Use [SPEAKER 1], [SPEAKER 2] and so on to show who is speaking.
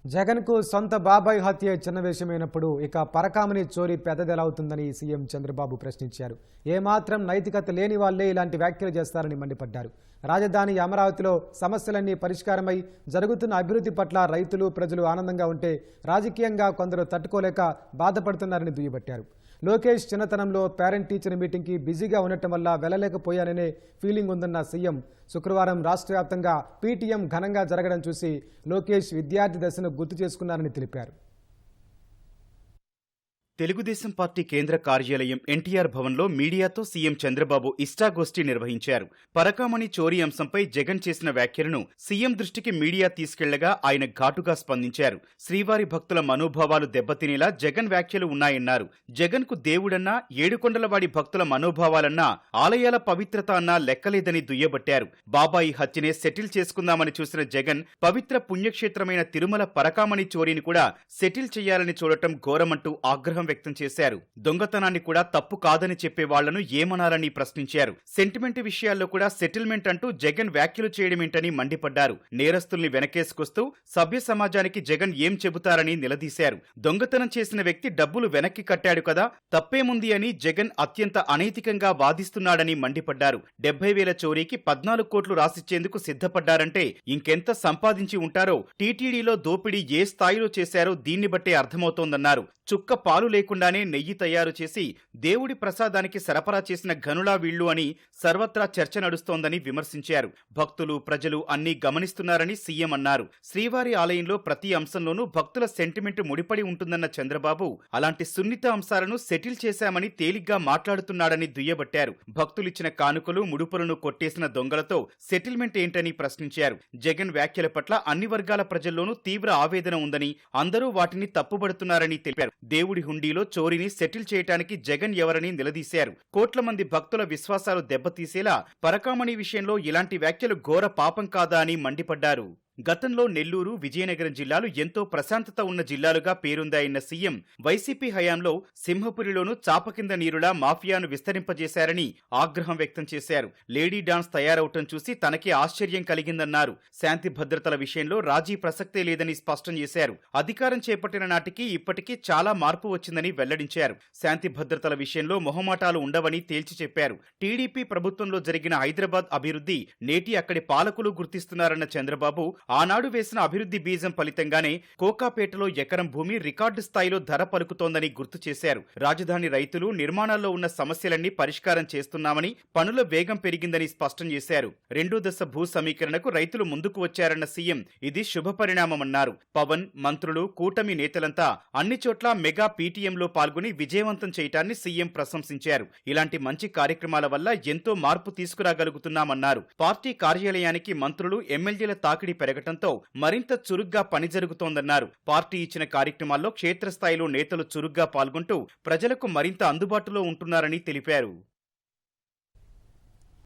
[SPEAKER 1] జగన్కు సొంత బాబాయ్ హత్య చిన్న విషయమైనప్పుడు ఇక పరకామణి చోరీ పెద్దదెలా అవుతుందని సీఎం చంద్రబాబు ప్రశ్నించారు. ఏమాత్రం నైతికత లేని వాళ్లే ఇలాంటి వ్యాఖ్యలు చేస్తారని మండిపడ్డారు. రాజధాని అమరావతిలో సమస్యలన్నీ పరిష్కారమై జరుగుతున్న అభివృద్ధి పట్ల రైతులు ప్రజలు ఆనందంగా ఉంటే రాజకీయంగా కొందరు తట్టుకోలేక బాధపడుతున్నారని దుయ్యబట్టారు. లోకేష్ చిన్నతనంలో పేరెంట్ టీచర్ మీటింగ్కి బిజీగా ఉండటం వల్ల వెళ్లలేకపోయాననే ఫీలింగ్ ఉందన్న సీఎం శుక్రవారం రాష్ట్ర వ్యాప్తంగా పీటీఎం ఘనంగా జరగడం చూసి లోకేష్ విద్యార్థి దశను గుర్తు చేసుకున్నారని తెలిపారు.
[SPEAKER 2] తెలుగుదేశం పార్టీ కేంద్ర కార్యాలయం ఎన్టీఆర్ భవన్లో మీడియాతో సీఎం చంద్రబాబు ఇష్టాగోష్ఠి నిర్వహించారు. పరకామణి చోరీ అంశంపై జగన్ చేసిన వ్యాఖ్యలను సీఎం దృష్టికి మీడియా తీసుకెళ్లగా ఆయన ఘాటుగా స్పందించారు. శ్రీవారి భక్తుల మనోభావాలు దెబ్బతినేలా జగన్ వ్యాఖ్యలు ఉన్నాయన్నారు. జగన్ కు దేవుడన్నా, ఏడుకొండలవాడి భక్తుల మనోభావాలన్నా, ఆలయాల పవిత్రత అన్నా లెక్కలేదని దుయ్యబట్టారు. బాబాయి హత్యనే సెటిల్ చేసుకుందామని చూసిన జగన్ పవిత్ర పుణ్యక్షేత్రమైన తిరుమల పరకామణి చోరీని కూడా సెటిల్ చేయాలని చూడటం ఘోరమంటూ ఆగ్రహం వ్యక్తం చేశారు. దొంగతనాన్ని కూడా తప్పు కాదని చెప్పే వాళ్లను ఏమనాలని ప్రశ్నించారు. సెంటిమెంట్ విషయాల్లో కూడా సెటిల్మెంట్ అంటూ జగన్ వ్యాఖ్యలు చేయడమేంటని మండిపడ్డారు. నేరస్తుల్ని వెనకేసుకొస్తూ సభ్య సమాజానికి జగన్ ఏం చెబుతారని నిలదీశారు. దొంగతనం చేసిన వ్యక్తి డబ్బులు వెనక్కి కట్టాడు కదా, తప్పేముంది అని జగన్ అత్యంత అనైతికంగా వాదిస్తున్నాడని మండిపడ్డారు. 70,000 చోరీకి 14 కోట్లు రాసిచ్చేందుకు సిద్ధపడ్డారంటే ఇంకెంత సంపాదించి ఉంటారో, టీటీడీలో దోపిడీ ఏ స్థాయిలో చేశారో దీన్ని బట్టే అర్థమవుతోందన్నారు. చుక్క పాలు లేకుండానే నెయ్యి తయారు చేసి దేవుడి ప్రసాదానికి సరఫరా చేసిన ఘనులా వీళ్లు అని సర్వత్రా చర్చ నడుస్తోందని విమర్శించారు. భక్తులు ప్రజలు అన్నీ గమనిస్తున్నారని సీఎం అన్నారు. శ్రీవారి ఆలయంలో ప్రతి అంశంలోనూ భక్తుల సెంటిమెంట్ ముడిపడి ఉంటుందన్న చంద్రబాబు అలాంటి సున్నిత అంశాలను సెటిల్ చేశామని తేలిగ్గా మాట్లాడుతున్నాడని దుయ్యబట్టారు. భక్తులిచ్చిన కానుకలు ముడుపులను కొట్టేసిన దొంగలతో సెటిల్మెంట్ ఏంటని ప్రశ్నించారు. జగన్ వ్యాఖ్యల పట్ల అన్ని వర్గాల ప్రజల్లోనూ తీవ్ర ఆవేదన ఉందని, అందరూ వాటిని తప్పుబడుతున్నారని తెలిపారు. దేవుడి హుండీలో చోరీని సెటిల్ చేయడానికి జగన్ ఎవరని నిలదీశారు. కోట్ల మంది భక్తుల విశ్వాసాలు దెబ్బతీసేలా పరకామణి విషయంలో ఇలాంటి వ్యాఖ్యలు ఘోర పాపం కాదా అని మండిపడ్డారు. గతంలో నెల్లూరు, విజయనగరం జిల్లాలు ఎంతో ప్రశాంతత ఉన్న జిల్లాలుగా పేరుందాయన్న సీఎం వైసీపీ హయాంలో సింహపురిలోనూ చాప కింద నీరులా మాఫియాను విస్తరింపజేశారని ఆగ్రహం వ్యక్తం చేశారు. లేడీ డాన్స్ తయారవటం చూసి తనకే ఆశ్చర్యం కలిగిందన్నారు. శాంతి భద్రతల విషయంలో రాజీ ప్రసక్తే లేదని స్పష్టం చేశారు. అధికారం చేపట్టిన నాటికి ఇప్పటికీ చాలా మార్పు వచ్చిందని వెల్లడించారు. శాంతి భద్రతల విషయంలో మొహమాటాలు ఉండవని తేల్చి చెప్పారు. టీడీపీ ప్రభుత్వంలో జరిగిన హైదరాబాద్ అభివృద్ధి నేటి అక్కడి పాలకులు గుర్తిస్తున్నారన్న చంద్రబాబు ఆనాడు వేసిన అభివృద్ధి బీజం ఫలితంగానే కోకాపేటలో ఎకరం భూమి రికార్డు స్థాయిలో ధర పలుకుతోందని గుర్తు చేశారు. రాజధాని రైతులు నిర్మాణాల్లో ఉన్న సమస్యలన్నీ పరిష్కారం చేస్తున్నామని, పనుల వేగం పెరిగిందని స్పష్టం చేశారు. 2వ దశ భూ సమీకరణకు రైతులు ముందుకు వచ్చారన్న సీఎం ఇది శుభపరిణామమన్నారు. పవన్, మంత్రులు, కూటమి నేతలంతా అన్ని చోట్ల మెగా పీటీఎంలో పాల్గొని విజయవంతం చేయటాన్ని సీఎం ప్రశంసించారు. ఇలాంటి మంచి కార్యక్రమాల వల్ల ఎంతో మార్పు తీసుకురాగలుగుతున్నామన్నారు. పార్టీ కార్యాలయానికి మంత్రులు, ఎమ్మెల్యేల తాకిడి పెరగటంతో మరింత చురుగ్గా పని జరుగుతోందన్నారు. పార్టీ ఇచ్చిన కార్యక్రమాల్లో క్షేత్రస్థాయిలో నేతలు చురుగ్గా పాల్గొంటూ ప్రజలకు మరింత అందుబాటులో ఉంటున్నారని తెలిపారు.